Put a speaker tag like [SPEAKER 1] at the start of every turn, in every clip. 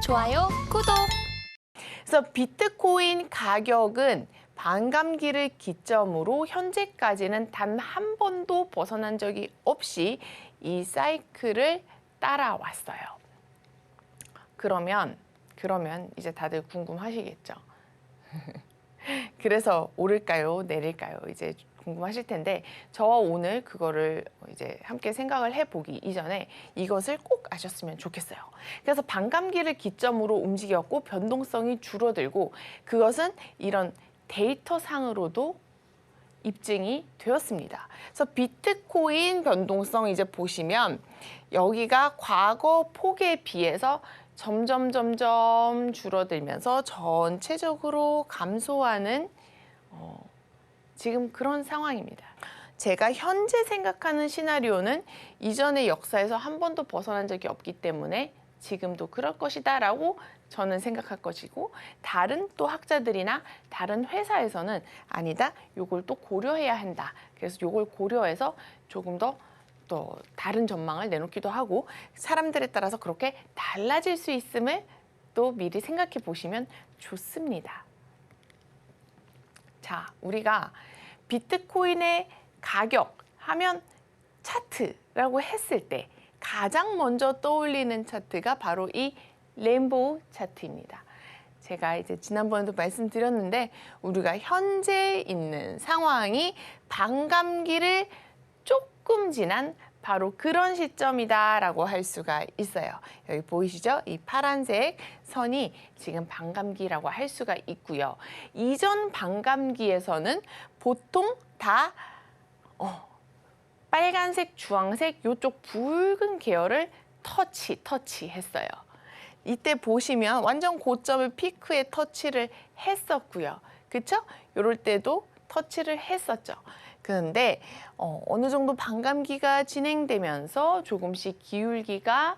[SPEAKER 1] 좋아요, 구독!
[SPEAKER 2] 그래서 비트코인 가격은 반감기를 기점으로 현재까지는 단 한 번도 벗어난 적이 없이 이 사이클을 따라왔어요. 그러면 이제 다들 궁금하시겠죠? 그래서 오를까요? 내릴까요? 이제 궁금하실 텐데 저와 오늘 그거를 이제 함께 생각을 해보기 이전에 이것을 꼭 아셨으면 좋겠어요. 그래서 반감기를 기점으로 움직였고 변동성이 줄어들고 그것은 이런 데이터상으로도 입증이 되었습니다. 그래서 비트코인 변동성 이제 보시면 여기가 과거 폭에 비해서 점점 줄어들면서 전체적으로 감소하는 지금 그런 상황입니다. 제가 현재 생각하는 시나리오는 이전의 역사에서 한 번도 벗어난 적이 없기 때문에 지금도 그럴 것이다 라고 저는 생각할 것이고 다른 또 학자들이나 다른 회사에서는 아니다, 요걸 또 고려해야 한다. 그래서 요걸 고려해서 조금 더 다른 전망을 내놓기도 하고 사람들에 따라서 그렇게 달라질 수 있음을 또 미리 생각해 보시면 좋습니다. 자, 우리가 비트코인의 가격 하면 차트라고 했을 때 가장 먼저 떠올리는 차트가 바로 이 레인보우 차트입니다. 제가 이제 지난번에도 말씀드렸는데 우리가 현재 있는 상황이 반감기를 조금 지난 바로 그런 시점이다라고 할 수가 있어요. 여기 보이시죠? 이 파란색 선이 지금 반감기라고 할 수가 있고요. 이전 반감기에서는 보통 다 빨간색, 주황색, 이쪽 붉은 계열을 터치했어요. 이때 보시면 완전 고점을 피크에 터치를 했었고요. 그렇죠? 이럴 때도 터치를 했었죠. 그런데 어느 정도 반감기가 진행되면서 조금씩 기울기가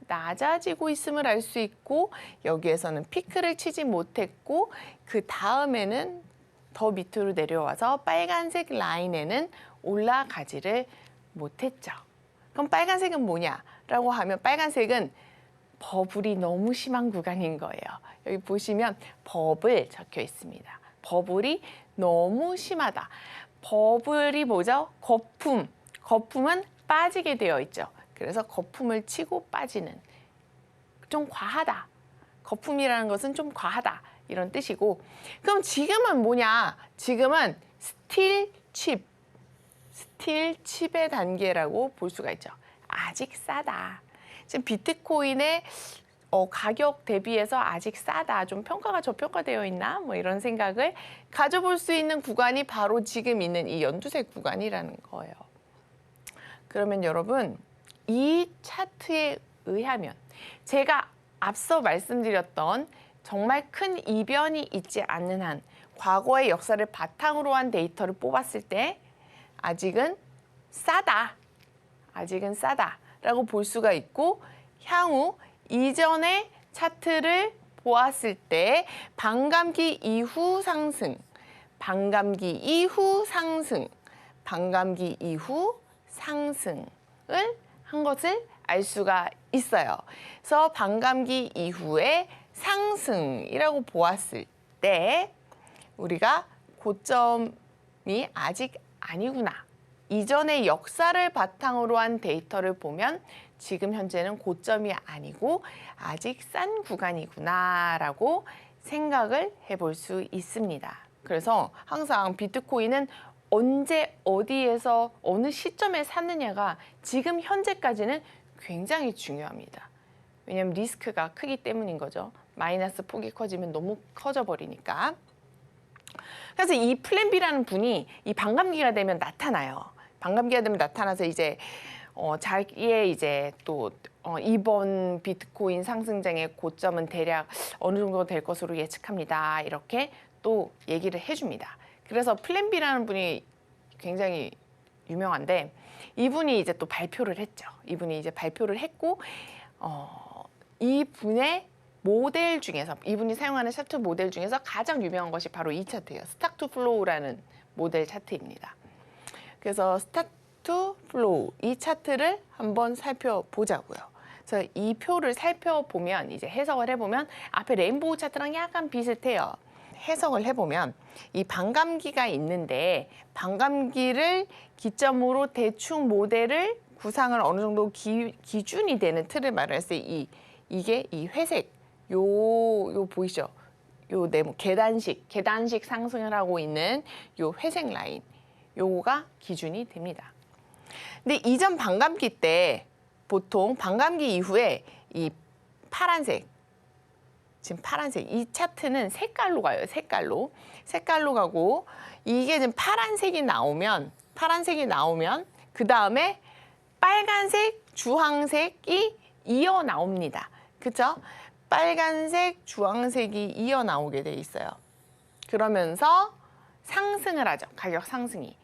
[SPEAKER 2] 낮아지고 있음을 알 수 있고 여기에서는 피크를 치지 못했고 그 다음에는 더 밑으로 내려와서 빨간색 라인에는 올라가지를 못했죠. 그럼 빨간색은 뭐냐라고 하면 빨간색은 버블이 너무 심한 구간인 거예요. 여기 보시면 버블 적혀 있습니다. 버블이 너무 심하다. 버블이 뭐죠? 거품. 거품은 빠지게 되어 있죠. 그래서 거품을 치고 빠지는. 좀 과하다. 거품이라는 것은 좀 과하다. 이런 뜻이고. 그럼 지금은 뭐냐? 지금은 스틸 칩의 단계라고 볼 수가 있죠. 아직 싸다. 지금 비트코인의 가격 대비해서 아직 싸다. 좀 평가가 저평가되어 있나? 뭐 이런 생각을 가져볼 수 있는 구간이 바로 지금 있는 이 연두색 구간이라는 거예요. 그러면 여러분 이 차트에 의하면 제가 앞서 말씀드렸던 정말 큰 이변이 있지 않는 한 과거의 역사를 바탕으로 한 데이터를 뽑았을 때 아직은 싸다. 아직은 싸다라고 볼 수가 있고 향후 이전의 차트를 보았을 때 반감기 이후 상승, 반감기 이후 상승, 반감기 이후 상승을 한 것을 알 수가 있어요. 그래서 반감기 이후의 상승이라고 보았을 때 우리가 고점이 아직 아니구나. 이전의 역사를 바탕으로 한 데이터를 보면 지금 현재는 고점이 아니고 아직 싼 구간이구나라고 생각을 해볼 수 있습니다. 그래서 항상 비트코인은 언제 어디에서 어느 시점에 샀느냐가 지금 현재까지는 굉장히 중요합니다. 왜냐하면 리스크가 크기 때문인 거죠. 마이너스 폭이 커지면 너무 커져 버리니까. 그래서 이 플랜 B라는 분이 이 반감기가 되면 나타나요. 반감기가 되면 나타나서 이제 자기의 이제 또 이번 비트코인 상승장의 고점은 대략 어느 정도 될 것으로 예측합니다. 이렇게 또 얘기를 해줍니다. 그래서 플랜 B라는 분이 굉장히 유명한데 이분이 이제 또 발표를 했죠. 이분이 이제 발표를 했고 이분의 모델 중에서 이분이 사용하는 차트 모델 중에서 가장 유명한 것이 바로 이 차트예요. 스탁 투 플로우라는 모델 차트입니다. 그래서 스탁 투 플로우 이 차트를 한번 살펴보자고요. 그래서 이 표를 살펴보면 이제 해석을 해보면 앞에 레인보우 차트랑 약간 비슷해요. 해석을 해보면 이 반감기가 있는데 반감기를 기점으로 대충 모델을 구상을 어느 정도 기준이 되는 틀을 말했을 때 이게 이 회색 요 보이시죠? 요 네모 계단식 상승을 하고 있는 요 회색 라인 요거가 기준이 됩니다. 근데 이전 반감기 때 보통 반감기 이후에 이 파란색 지금 파란색 이 차트는 색깔로 가요. 색깔로 가고 이게 지금 파란색이 나오면 그 다음에 빨간색, 주황색이 이어 나옵니다. 그렇죠? 빨간색, 주황색이 이어 나오게 돼 있어요. 그러면서 상승을 하죠. 가격 상승이.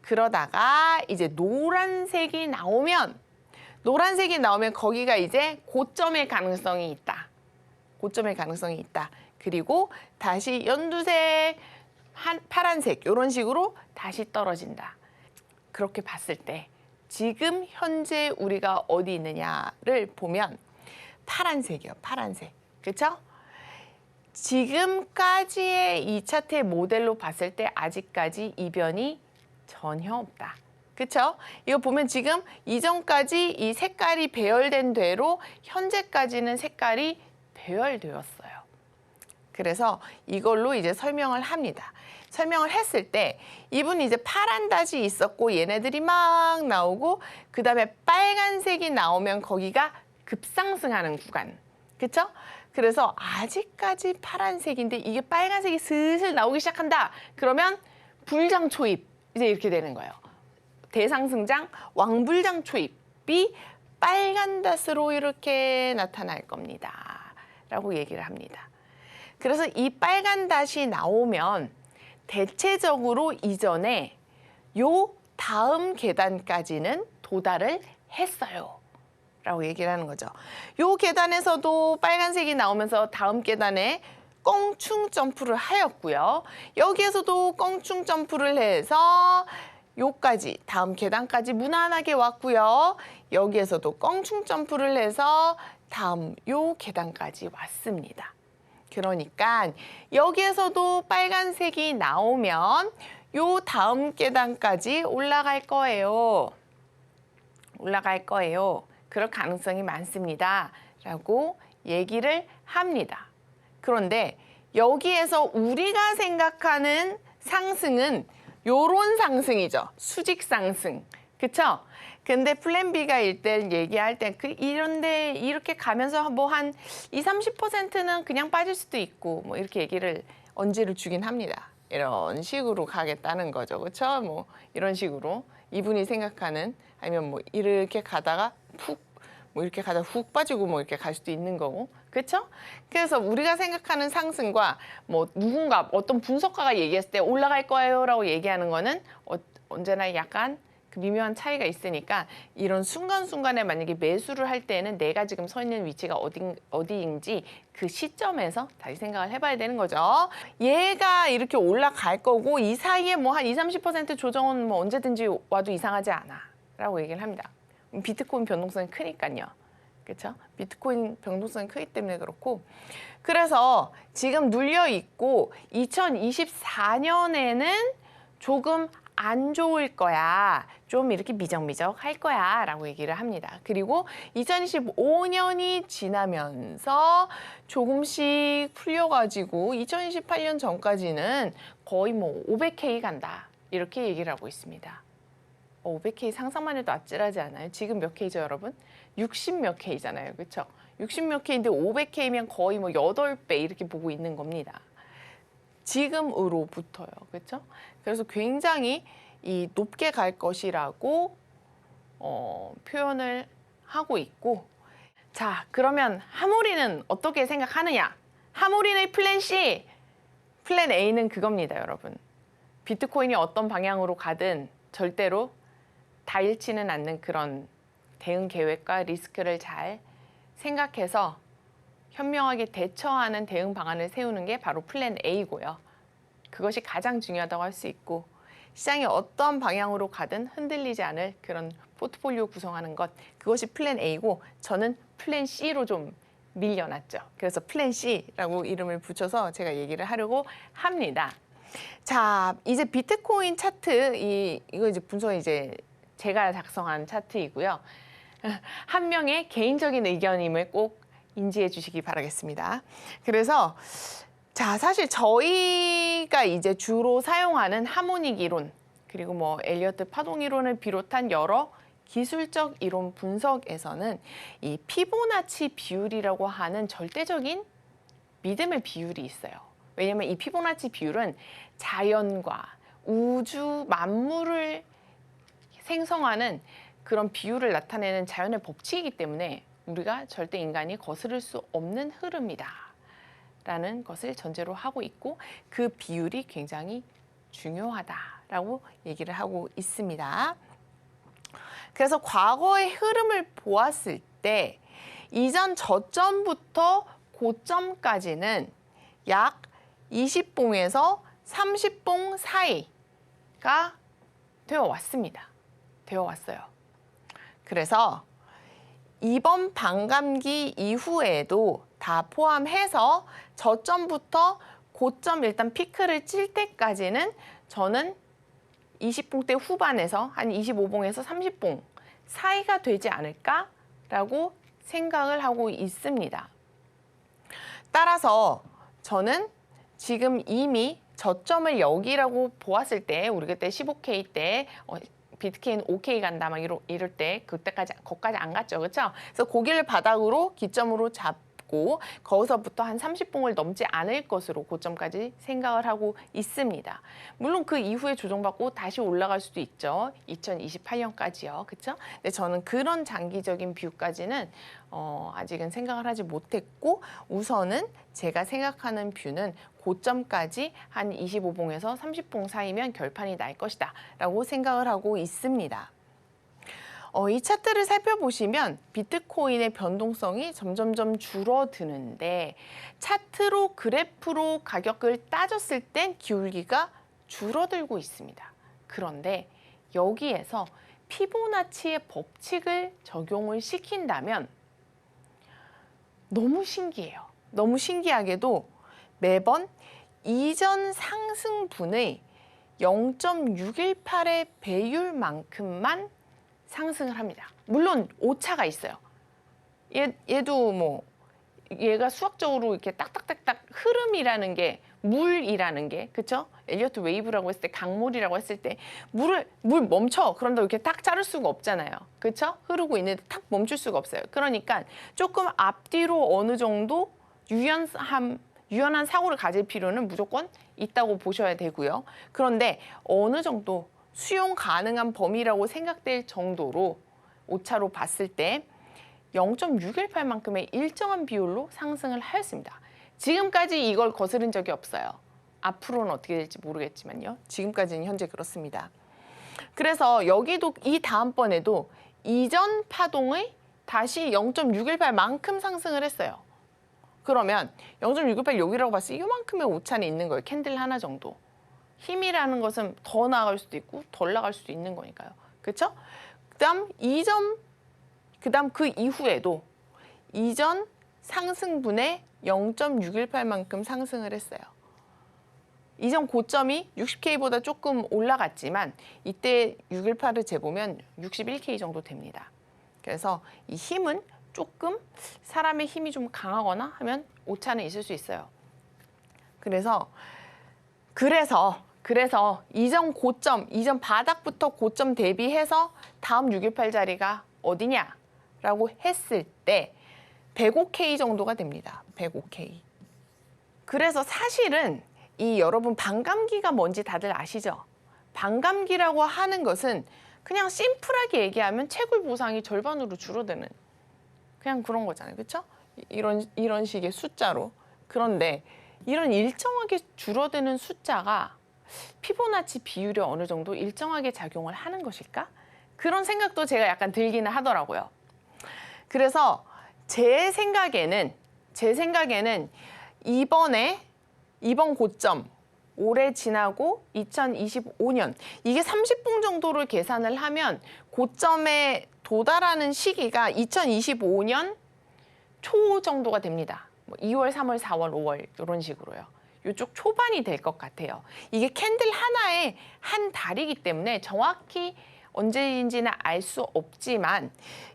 [SPEAKER 2] 그러다가 이제 노란색이 나오면 거기가 이제 고점의 가능성이 있다. 그리고 다시 연두색, 파란색 이런 식으로 다시 떨어진다. 그렇게 봤을 때 지금 현재 우리가 어디 있느냐를 보면 파란색이요. 파란색. 그렇죠? 지금까지의 이 차트의 모델로 봤을 때 아직까지 이변이 전혀 없다. 그렇죠? 이거 보면 지금 이전까지 이 색깔이 배열된 대로 현재까지는 색깔이 배열되었어요. 그래서 이걸로 이제 설명을 합니다. 설명을 했을 때 이분이 이제 파란 닷이 있었고 얘네들이 막 나오고 그 다음에 빨간색이 나오면 거기가 급상승하는 구간. 그렇죠? 그래서 아직까지 파란색인데 이게 빨간색이 슬슬 나오기 시작한다. 그러면 불장 초입 이제 이렇게 되는 거예요. 대상승장 왕불장 초입이 빨간 닷으로 이렇게 나타날 겁니다. 라고 얘기를 합니다. 그래서 이 빨간 닷이 나오면 대체적으로 이전에 요 다음 계단까지는 도달을 했어요. 라고 얘기를 하는 거죠. 요 계단에서도 빨간색이 나오면서 다음 계단에 껑충 점프를 하였고요. 여기에서도 껑충 점프를 해서 요까지 다음 계단까지 무난하게 왔고요. 여기에서도 껑충 점프를 해서 다음 요 계단까지 왔습니다. 그러니까 여기에서도 빨간색이 나오면 요 다음 계단까지 올라갈 거예요. 그럴 가능성이 많습니다. 라고 얘기를 합니다. 그런데 여기에서 우리가 생각하는 상승은 요런 상승이죠. 수직 상승. 그쵸? 근데 플랜 B가 일단 얘기할 때 이런데 이렇게 가면서 뭐 한 20-30%는 그냥 빠질 수도 있고 뭐 이렇게 얘기를 언지를 주긴 합니다. 이런 식으로 가겠다는 거죠. 그렇죠? 뭐 이런 식으로 이분이 생각하는 아니면 뭐 이렇게 가다가 훅 빠지고 뭐 이렇게 갈 수도 있는 거고. 그렇죠? 그래서 우리가 생각하는 상승과 뭐 누군가 어떤 분석가가 얘기했을 때 올라갈 거예요라고 얘기하는 거는 언제나 약간 그 미묘한 차이가 있으니까 이런 순간순간에 만약에 매수를 할 때는 내가 지금 서 있는 위치가 어디인지 그 시점에서 다시 생각을 해봐야 되는 거죠. 얘가 이렇게 올라갈 거고 이 사이에 뭐 한 20-30% 조정은 뭐 언제든지 와도 이상하지 않아 라고 얘기를 합니다. 비트코인 변동성이 크니까요. 그렇죠? 비트코인 변동성이 크기 때문에 그렇고 그래서 지금 눌려 있고 2024년에는 조금 안 좋을 거야. 좀 이렇게 미적미적 할 거야 라고 얘기를 합니다. 그리고 2025년이 지나면서 조금씩 풀려가지고 2028년 전까지는 거의 뭐 500K 간다. 이렇게 얘기를 하고 있습니다. 500K 상상만 해도 아찔하지 않아요? 지금 몇 K죠, 여러분? 60 몇 K잖아요. 그렇죠? 60 몇 K인데 500K면 거의 뭐 8배 이렇게 보고 있는 겁니다. 지금으로부터요. 그렇죠? 그래서 굉장히 이 높게 갈 것이라고 표현을 하고 있고 자, 그러면 하모리는 어떻게 생각하느냐? 하모리의 플랜 C, 플랜 A는 그겁니다, 여러분. 비트코인이 어떤 방향으로 가든 절대로 다 잃지는 않는 그런 대응 계획과 리스크를 잘 생각해서 현명하게 대처하는 대응 방안을 세우는 게 바로 플랜 A고요. 그것이 가장 중요하다고 할 수 있고 시장이 어떤 방향으로 가든 흔들리지 않을 그런 포트폴리오 구성하는 것 그것이 플랜 A고 저는 플랜 C로 좀 밀려났죠. 그래서 플랜 C라고 이름을 붙여서 제가 얘기를 하려고 합니다. 자, 이제 비트코인 차트 이거 이제 분석 이제 제가 작성한 차트이고요. 한 명의 개인적인 의견임을 꼭 인지해 주시기 바라겠습니다. 그래서 자, 사실 저희가 이제 주로 사용하는 하모닉 이론 그리고 뭐 엘리어트 파동 이론을 비롯한 여러 기술적 이론 분석에서는 이 피보나치 비율이라고 하는 절대적인 믿음의 비율이 있어요. 왜냐하면 이 피보나치 비율은 자연과 우주 만물을 생성하는 그런 비율을 나타내는 자연의 법칙이기 때문에 우리가 절대 인간이 거스를 수 없는 흐름이다 라는 것을 전제로 하고 있고 그 비율이 굉장히 중요하다라고 얘기를 하고 있습니다. 그래서 과거의 흐름을 보았을 때 이전 저점부터 고점까지는 약 20봉에서 30봉 사이가 되어 왔습니다. 되어 왔어요. 그래서 이번 반감기 이후에도 다 포함해서 저점부터 고점 일단 피크를 칠 때까지는 저는 20봉대 후반에서 한 25봉에서 30봉 사이가 되지 않을까라고 생각을 하고 있습니다. 따라서 저는 지금 이미 저점을 여기라고 보았을 때 우리 그때 15K 때 비트코인 5K 간다 막 이럴 때 그때까지 거기까지 안 갔죠. 그렇죠? 그래서 고기를 바닥으로 기점으로 잡고 거기서부터 한 30봉을 넘지 않을 것으로 고점까지 생각을 하고 있습니다. 물론 그 이후에 조정받고 다시 올라갈 수도 있죠. 2028년까지요. 그렇죠? 근데 저는 그런 장기적인 뷰까지는 아직은 생각을 하지 못했고 우선은 제가 생각하는 뷰는 고점까지 한 25봉에서 30봉 사이면 결판이 날 것이다 라고 생각을 하고 있습니다. 이 차트를 살펴보시면 비트코인의 변동성이 점점점 줄어드는데 차트로 그래프로 가격을 따졌을 땐 기울기가 줄어들고 있습니다. 그런데 여기에서 피보나치의 법칙을 적용을 시킨다면 너무 신기해요. 너무 신기하게도 매번 이전 상승분의 0.618의 배율만큼만 상승을 합니다. 물론 오차가 있어요. 얘도 뭐 얘가 수학적으로 이렇게 딱딱딱딱 흐름이라는 게 물이라는 게 그렇죠? 엘리어트 웨이브라고 했을 때 강물이라고 했을 때 물 멈춰 그런다고 이렇게 딱 자를 수가 없잖아요. 그렇죠? 흐르고 있는데 탁 멈출 수가 없어요. 그러니까 조금 앞뒤로 어느 정도 유연한 사고를 가질 필요는 무조건 있다고 보셔야 되고요. 그런데 어느 정도 수용 가능한 범위라고 생각될 정도로 오차로 봤을 때 0.618만큼의 일정한 비율로 상승을 하였습니다. 지금까지 이걸 거스른 적이 없어요. 앞으로는 어떻게 될지 모르겠지만요. 지금까지는 현재 그렇습니다. 그래서 여기도 이 다음번에도 이전 파동의 다시 0.618만큼 상승을 했어요. 그러면 0.618 여기라고 봤을 때 이만큼의 오차는 있는 거예요. 캔들 하나 정도. 힘이라는 것은 더 나갈 수도 있고 덜 나갈 수도 있는 거니까요. 그렇죠? 그다음 그 이후에도 이전 상승분의 0.618만큼 상승을 했어요. 이전 고점이 60K보다 조금 올라갔지만 이때 618을 재보면 61K 정도 됩니다. 그래서 이 힘은 조금 사람의 힘이 좀 강하거나 하면 오차는 있을 수 있어요. 그래서 이전 고점, 이전 바닥부터 고점 대비해서 다음 618 자리가 어디냐라고 했을 때 105K 정도가 됩니다. 105K. 그래서 사실은 이 여러분 반감기가 뭔지 다들 아시죠? 반감기라고 하는 것은 그냥 심플하게 얘기하면 채굴 보상이 절반으로 줄어드는 그냥 그런 거잖아요. 그렇죠? 이런 식의 숫자로. 그런데 이런 일정하게 줄어드는 숫자가 피보나치 비율에 어느 정도 일정하게 작용을 하는 것일까? 그런 생각도 제가 약간 들기는 하더라고요. 그래서 제 생각에는 이번 고점 올해 지나고 2025년 이게 30봉 정도를 계산을 하면 고점에 도달하는 시기가 2025년 초 정도가 됩니다. 뭐 2월, 3월, 4월, 5월 이런 식으로요. 이쪽 초반이 될 것 같아요. 이게 캔들 하나에 한 달이기 때문에 정확히 언제인지는 알 수 없지만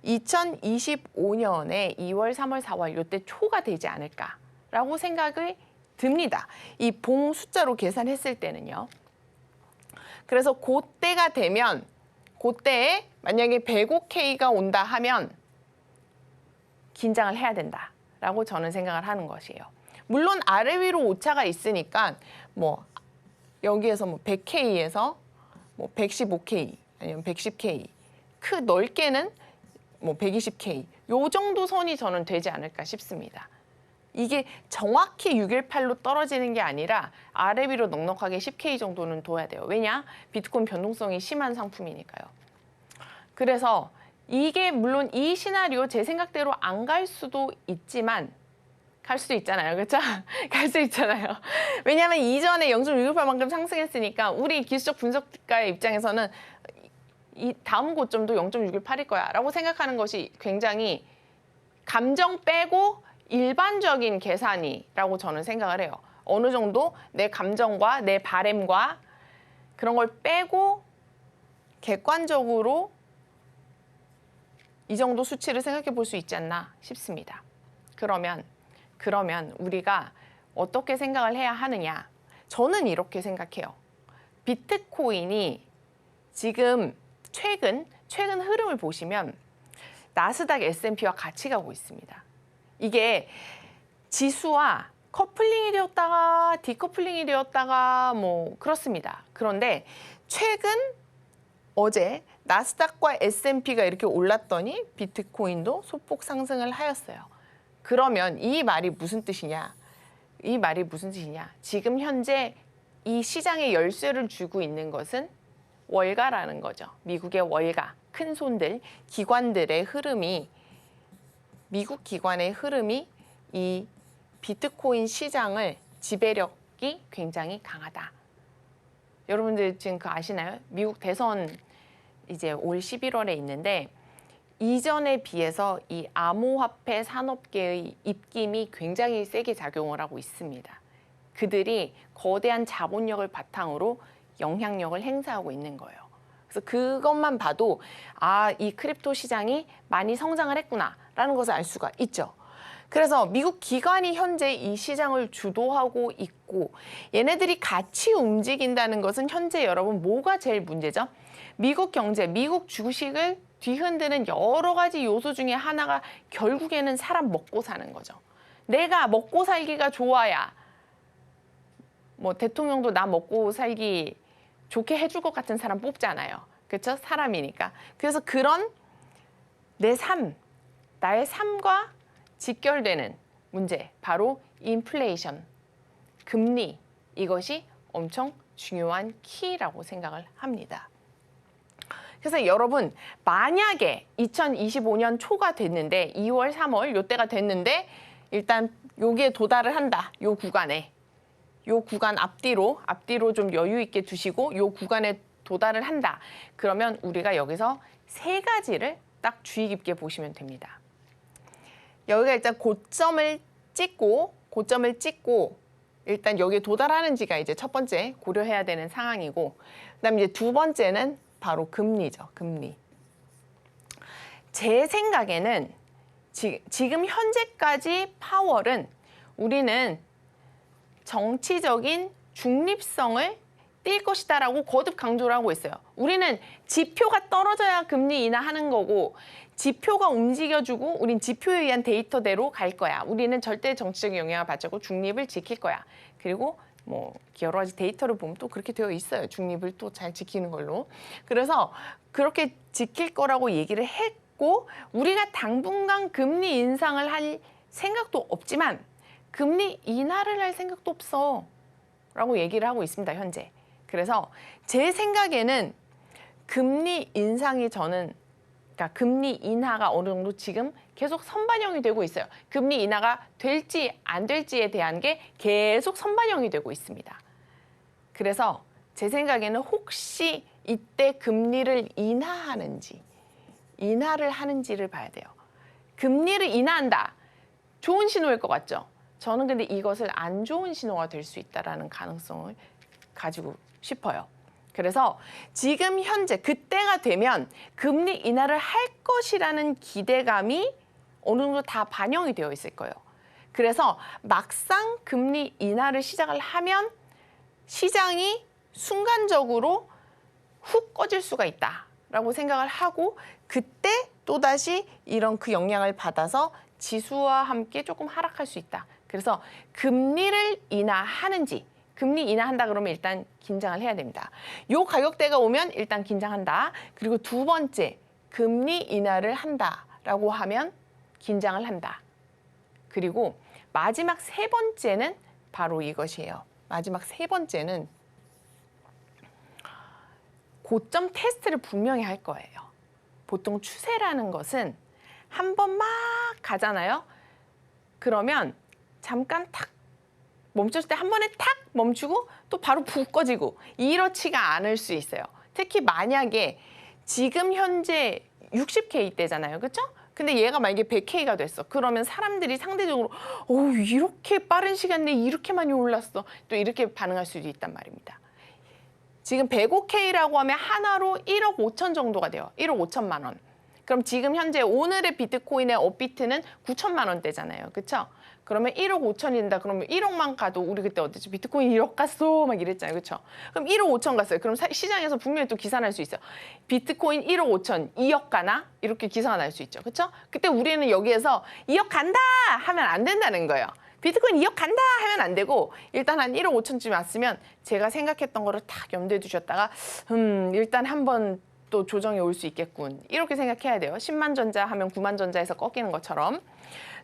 [SPEAKER 2] 2025년에 2월, 3월, 4월 이때 초가 되지 않을까라고 생각이 듭니다. 이 봉 숫자로 계산했을 때는요. 그래서 그때가 되면 그때에 만약에 105K가 온다 하면 긴장을 해야 된다라고 저는 생각을 하는 것이에요. 물론 아래 위로 오차가 있으니까 뭐 여기에서 뭐 100K에서 뭐 115K 아니면 110K 넓게는 뭐 120K 요 정도 선이 저는 되지 않을까 싶습니다. 이게 정확히 618로 떨어지는 게 아니라 아래 위로 넉넉하게 10K 정도는 둬야 돼요. 왜냐? 비트코인 변동성이 심한 상품이니까요. 그래서 이게 물론 이 시나리오 제 생각대로 안 갈 수도 있지만 갈 수도 있잖아요. 그렇죠? 갈 수 있잖아요. 왜냐하면 이전에 0.618만큼 상승했으니까 우리 기술적 분석가의 입장에서는 이 다음 고점도 0.618일 거야 라고 생각하는 것이 굉장히 감정 빼고 일반적인 계산이라고 저는 생각을 해요. 어느 정도 내 감정과 내 바램과 그런 걸 빼고 객관적으로 이 정도 수치를 생각해 볼 수 있지 않나 싶습니다. 그러면 우리가 어떻게 생각을 해야 하느냐? 저는 이렇게 생각해요. 비트코인이 지금 최근 흐름을 보시면 나스닥 S&P와 같이 가고 있습니다. 이게 지수와 커플링이 되었다가 디커플링이 되었다가 뭐 그렇습니다. 그런데 최근 어제 나스닥과 S&P가 이렇게 올랐더니 비트코인도 소폭 상승을 하였어요. 그러면 이 말이 무슨 뜻이냐? 지금 현재 이 시장에 열쇠를 쥐고 있는 것은 월가라는 거죠. 미국의 월가, 큰 손들, 기관들의 흐름이 미국 기관의 흐름이 이 비트코인 시장을 지배력이 굉장히 강하다. 여러분들 지금 그거 아시나요? 미국 대선 이제 올 11월에 있는데 이전에 비해서 이 암호화폐 산업계의 입김이 굉장히 세게 작용을 하고 있습니다. 그들이 거대한 자본력을 바탕으로 영향력을 행사하고 있는 거예요. 그래서 그것만 봐도 이 크립토 시장이 많이 성장을 했구나라는 것을 알 수가 있죠. 그래서 미국 기관이 현재 이 시장을 주도하고 있고 얘네들이 같이 움직인다는 것은 현재 여러분 뭐가 제일 문제죠? 미국 경제, 미국 주식을 뒤흔드는 여러 가지 요소 중에 하나가 결국에는 사람 먹고 사는 거죠. 내가 먹고 살기가 좋아야 뭐 대통령도 나 먹고 살기 좋게 해줄 것 같은 사람 뽑잖아요. 그렇죠? 사람이니까. 그래서 그런 나의 삶과 직결되는 문제, 바로 인플레이션, 금리, 이것이 엄청 중요한 키라고 생각을 합니다. 그래서 여러분 만약에 2025년 초가 됐는데 2월, 3월 요때가 됐는데 일단 여기에 도달을 한다. 요 구간에. 요 구간 앞뒤로 좀 여유 있게 두시고 요 구간에 도달을 한다. 그러면 우리가 여기서 세 가지를 딱 주의 깊게 보시면 됩니다. 여기가 일단 고점을 찍고 일단 여기에 도달하는지가 이제 첫 번째 고려해야 되는 상황이고 그다음에 이제 두 번째는 바로 금리죠. 금리. 제 생각에는 지금 현재까지 파월은 우리는 정치적인 중립성을 띌 것이다라고 거듭 강조를 하고 있어요. 우리는 지표가 떨어져야 금리 인하하는 거고 지표가 움직여주고 우린 지표에 의한 데이터대로 갈 거야. 우리는 절대 정치적인 영향을 받지 않고 중립을 지킬 거야. 그리고 뭐 여러 가지 데이터를 보면 또 그렇게 되어 있어요. 중립을 또 잘 지키는 걸로. 그래서 그렇게 지킬 거라고 얘기를 했고 우리가 당분간 금리 인상을 할 생각도 없지만 금리 인하를 할 생각도 없어 라고 얘기를 하고 있습니다. 현재. 그래서 제 생각에는 금리 인상이 그러니까 금리 인하가 어느 정도 지금 계속 선반영이 되고 있어요. 금리 인하가 될지 안 될지에 대한 게 계속 선반영이 되고 있습니다. 그래서 제 생각에는 혹시 이때 금리를 인하를 하는지를 봐야 돼요. 금리를 인하한다. 좋은 신호일 것 같죠? 저는 근데 이것을 안 좋은 신호가 될 수 있다는 가능성을 가지고 싶어요. 그래서 지금 현재 그때가 되면 금리 인하를 할 것이라는 기대감이 어느 정도 다 반영이 되어 있을 거예요. 그래서 막상 금리 인하를 시작을 하면 시장이 순간적으로 훅 꺼질 수가 있다라고 생각을 하고 그때 또다시 이런 그 영향을 받아서 지수와 함께 조금 하락할 수 있다. 그래서 금리를 인하하는지 금리 인하한다 그러면 일단 긴장을 해야 됩니다. 요 가격대가 오면 일단 긴장한다. 그리고 두 번째, 금리 인하를 한다라고 하면 긴장을 한다. 그리고 마지막 세 번째는 바로 이것이에요. 마지막 세 번째는 고점 테스트를 분명히 할 거예요. 보통 추세라는 것은 한 번 막 가잖아요. 그러면 잠깐 탁 멈췄을 때 한 번에 탁 멈추고 또 바로 푹 꺼지고 이렇지가 않을 수 있어요. 특히 만약에 지금 현재 60K대잖아요. 그렇죠? 근데 얘가 만약에 100K가 됐어. 그러면 사람들이 상대적으로 이렇게 빠른 시간 내에 이렇게 많이 올랐어. 또 이렇게 반응할 수도 있단 말입니다. 지금 105K라고 하면 하나로 1억 5천 정도가 돼요. 1억 5천만 원. 그럼 지금 현재 오늘의 비트코인의 업비트는 9천만 원대잖아요. 그렇죠? 그러면 1억 5천이 된다. 그러면 1억만 가도 우리 그때 어땠지? 비트코인 1억 갔어. 막 이랬잖아요. 그렇죠? 그럼 1억 5천 갔어요. 그럼 시장에서 분명히 또 기사날 수 있어요. 비트코인 1억 5천, 2억 가나? 이렇게 기사가 날 수 있죠. 그렇죠? 그때 우리는 여기에서 2억 간다 하면 안 된다는 거예요. 비트코인 2억 간다 하면 안 되고 일단 한 1억 5천쯤 왔으면 제가 생각했던 거를 딱 염두에 두셨다가 일단 한번 또 조정이 올 수 있겠군. 이렇게 생각해야 돼요. 10만 전자 하면 9만 전자에서 꺾이는 것처럼.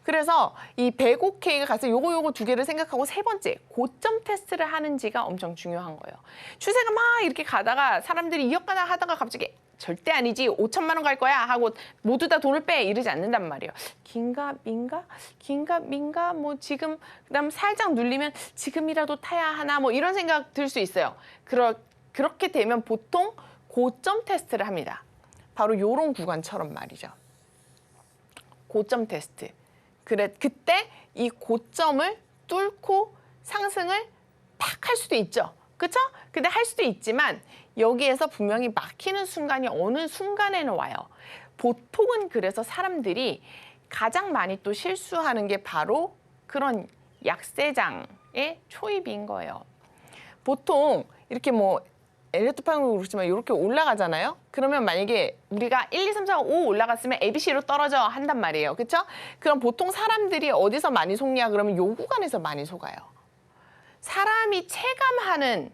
[SPEAKER 2] 그래서 이 105K가 가서 요거 두 개를 생각하고 세 번째, 고점 테스트를 하는지가 엄청 중요한 거예요. 추세가 막 이렇게 가다가 사람들이 2억 가나 하다가 갑자기 절대 아니지 5천만 원 갈 거야 하고 모두 다 돈을 빼 이러지 않는단 말이에요. 긴가 민가 뭐 지금 그다음 살짝 눌리면 지금이라도 타야 하나 뭐 이런 생각 들 수 있어요. 그렇게 되면 보통 고점 테스트를 합니다. 바로 요런 구간처럼 말이죠. 고점 테스트. 그때 이 고점을 뚫고 상승을 팍 할 수도 있죠. 그렇죠? 근데 할 수도 있지만 여기에서 분명히 막히는 순간이 어느 순간에는 와요. 보통은 그래서 사람들이 가장 많이 또 실수하는 게 바로 그런 약세장의 초입인 거예요. 보통 이렇게 뭐 엘리어트 파동도 그렇지만 이렇게 올라가잖아요. 그러면 만약에 우리가 1, 2, 3, 4, 5 올라갔으면 ABC로 떨어져 한단 말이에요. 그렇죠? 그럼 보통 사람들이 어디서 많이 속냐 그러면 요 구간에서 많이 속아요. 사람이 체감하는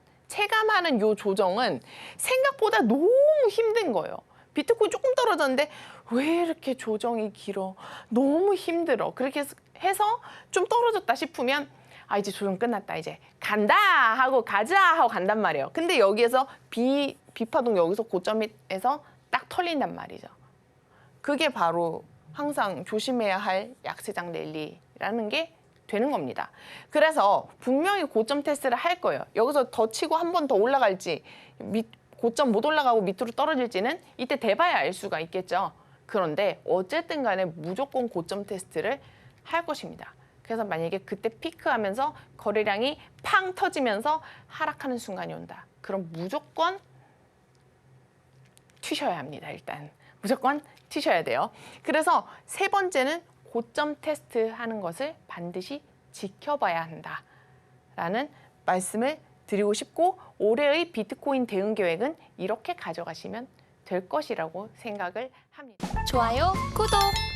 [SPEAKER 2] 요 조정은 생각보다 너무 힘든 거예요. 비트코인 조금 떨어졌는데 왜 이렇게 조정이 길어? 너무 힘들어. 그렇게 해서 좀 떨어졌다 싶으면 이제 조정 끝났다. 이제 간다 하고 가자 하고 간단 말이에요. 근데 여기에서 비파동 여기서 고점에서 딱 털린단 말이죠. 그게 바로 항상 조심해야 할 약세장 랠리라는 게 되는 겁니다. 그래서 분명히 고점 테스트를 할 거예요. 여기서 더 치고 한 번 더 올라갈지 고점 못 올라가고 밑으로 떨어질지는 이때 돼봐야 알 수가 있겠죠. 그런데 어쨌든 간에 무조건 고점 테스트를 할 것입니다. 그래서 만약에 그때 피크하면서 거래량이 팡 터지면서 하락하는 순간이 온다. 그럼 무조건 튀셔야 합니다. 일단 무조건 튀셔야 돼요. 그래서 세 번째는 고점 테스트 하는 것을 반드시 지켜봐야 한다라는 말씀을 드리고 싶고 올해의 비트코인 대응 계획은 이렇게 가져가시면 될 것이라고 생각을 합니다.
[SPEAKER 1] 좋아요, 구독!